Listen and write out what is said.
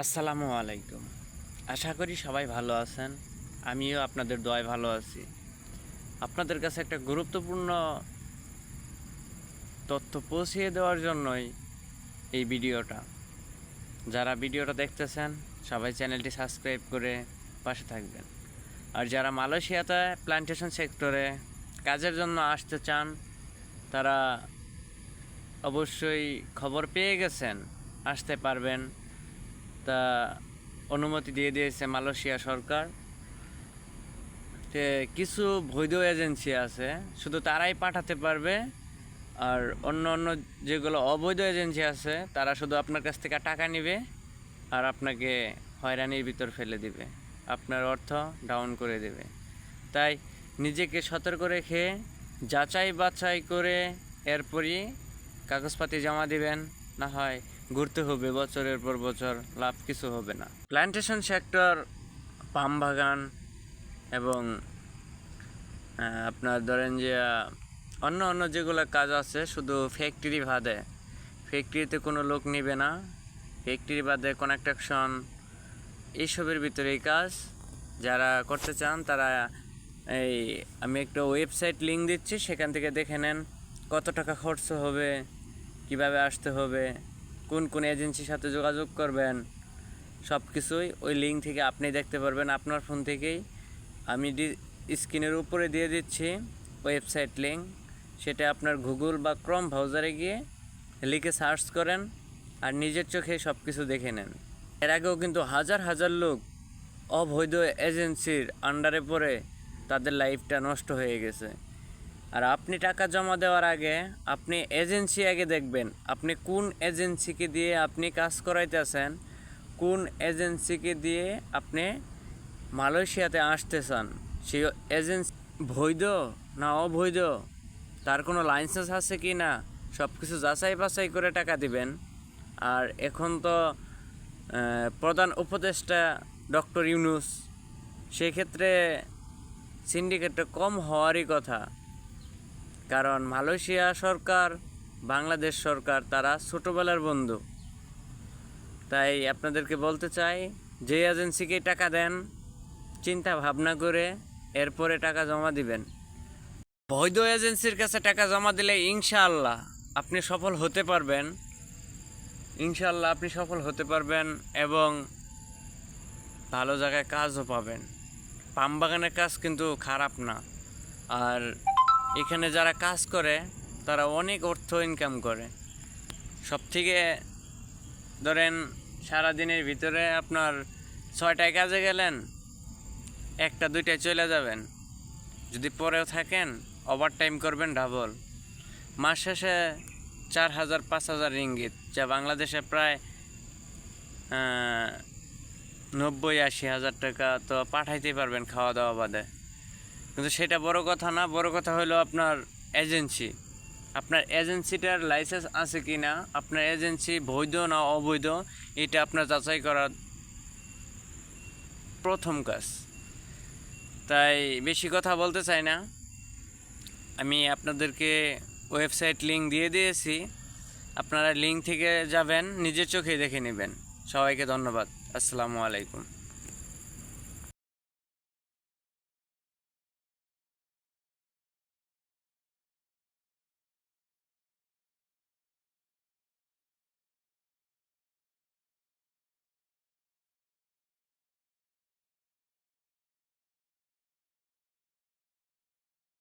আসসালামু আলাইকুম। আশা করি সবাই ভালো আছেন। আমিও আপনাদের দোয়ায় ভালো আছি। আপনাদের কাছে একটা গুরুত্বপূর্ণ তথ্য পৌঁছিয়ে দেওয়ার জন্যই এই ভিডিওটা। যারা ভিডিওটা দেখতেছেন সবাই চ্যানেলটি সাবস্ক্রাইব করে পাশে থাকবেন। আর যারা মালয়েশিয়াতে প্ল্যান্টেশন সেক্টরে কাজের জন্য আসতে চান তারা অবশ্যই খবর পেয়ে গেছেন, আসতে পারবেন। তা অনুমতি দিয়ে দিয়েছে মালয়েশিয়া সরকার। কিছু বৈধ এজেন্সি আছে, শুধু তারাই পাঠাতে পারবে। আর অন্য অন্য যেগুলো অবৈধ এজেন্সি আছে তারা শুধু আপনার কাছ থেকে টাকা নেবে আর আপনাকে হয়রানির ভিতর ফেলে দিবে, আপনার অর্থ ডাউন করে দেবে। তাই নিজেকে সতর্ক রেখে যাচাই বাছাই করে এরপরই কাগজপাতি জমা দিবেন, না হয় ঘুরতে হবে বছরের পর বছর, লাভ কিছু হবে না। প্ল্যান্টেশন সেক্টর, পাম বাগান এবং আপনার ধরেন যে অন্য অন্য যেগুলো কাজ আছে, শুধু ফ্যাক্টরি বাদে, ফ্যাক্টরিতে কোনো লোক নেবে না, ফ্যাক্টরি বাদে কনস্ট্রাকশন এইসবের ভিতরেই কাজ। যারা করতে চান তারা আমি একটা ওয়েবসাইট লিঙ্ক দিচ্ছি, সেখান থেকে দেখে নেন কত টাকা খরচ হবে, কিভাবে আসতে হবে, কোন কোন এজেন্সির সাথে যোগাযোগ করবেন, সব কিছুই ওই লিঙ্ক থেকে আপনি দেখতে পারবেন আপনার ফোন থেকেই। আমি স্ক্রিনের উপরে দিয়ে দিচ্ছি ওয়েবসাইট লিঙ্ক, সেটা আপনার গুগল বা ক্রোম ব্রাউজারে গিয়ে লিখে সার্চ করেন আর নিজের চোখে সব কিছু দেখে নেন। এর আগেও কিন্তু হাজার হাজার লোক অবৈধ এজেন্সির আন্ডারে পড়ে তাদের লাইফটা নষ্ট হয়ে গেছে। আর আপনি টাকা জমা দেওয়ার আগে আপনি এজেন্সি আগে দেখবেন, আপনি কোন এজেন্সিকে দিয়ে আপনি কাজ করাইতেছেন, কোন এজেন্সিকে দিয়ে আপনি মালয়েশিয়াতে আসতে চান, সেই এজেন্সি বৈধ না অবৈধ, তার কোনো লাইসেন্স আছে কি না, সব কিছু যাচাই বাছাই করে টাকা দিবেন। আর এখন তো প্রধান উপদেষ্টা ডক্টর ইউনূস, সেক্ষেত্রে সিন্ডিকেটটা কম হওয়ারই কথা। কারণ মালয়েশিয়া সরকার, বাংলাদেশ সরকার তারা ছোটোবেলার বন্ধু। তাই আপনাদেরকে বলতে চাই, যে এজেন্সিকে টাকা দেন চিন্তা ভাবনা করে এরপরে টাকা জমা দিবেন। বৈধ এজেন্সির কাছে টাকা জমা দিলে ইনশাআল্লাহ আপনি সফল হতে পারবেন, ইনশাআল্লাহ আপনি সফল হতে পারবেন এবং ভালো জায়গায় কাজও পাবেন। পাম বাগানের কাজ কিন্তু খারাপ না। আর এখানে যারা কাজ করে তারা অনেক অর্থ ইনকাম করে। সব থেকে ধরেন সারাদিনের ভিতরে আপনার 6টায় কাজে গেলেন, 1টা 2টায় চলে যাবেন, যদি পরেও থাকেন ওভার টাইম করবেন ডাবল। মাস শেষে 4,000 5,000 রিঙ্গিত, যা বাংলাদেশে প্রায় 90-80 হাজার টাকা তো পাঠাইতেই পারবেন খাওয়া দাওয়া বাদে। কিন্তু সেটা বড় কথা না, বড় কথা হলো আপনার এজেন্সি, আপনার এজেন্সিটার লাইসেন্স আছে কি না, আপনার এজেন্সি বৈধ না অবৈধ, এটা আপনার যাচাই করার প্রথম কাজ। তাই বেশি কথা বলতে চাই না, আমি আপনাদেরকে ওয়েবসাইট লিঙ্ক দিয়ে দিয়েছি, আপনারা লিঙ্ক থেকে যাবেন, নিজের চোখে দেখে নেবেন। সবাইকে ধন্যবাদ। আসসালামু আলাইকুম।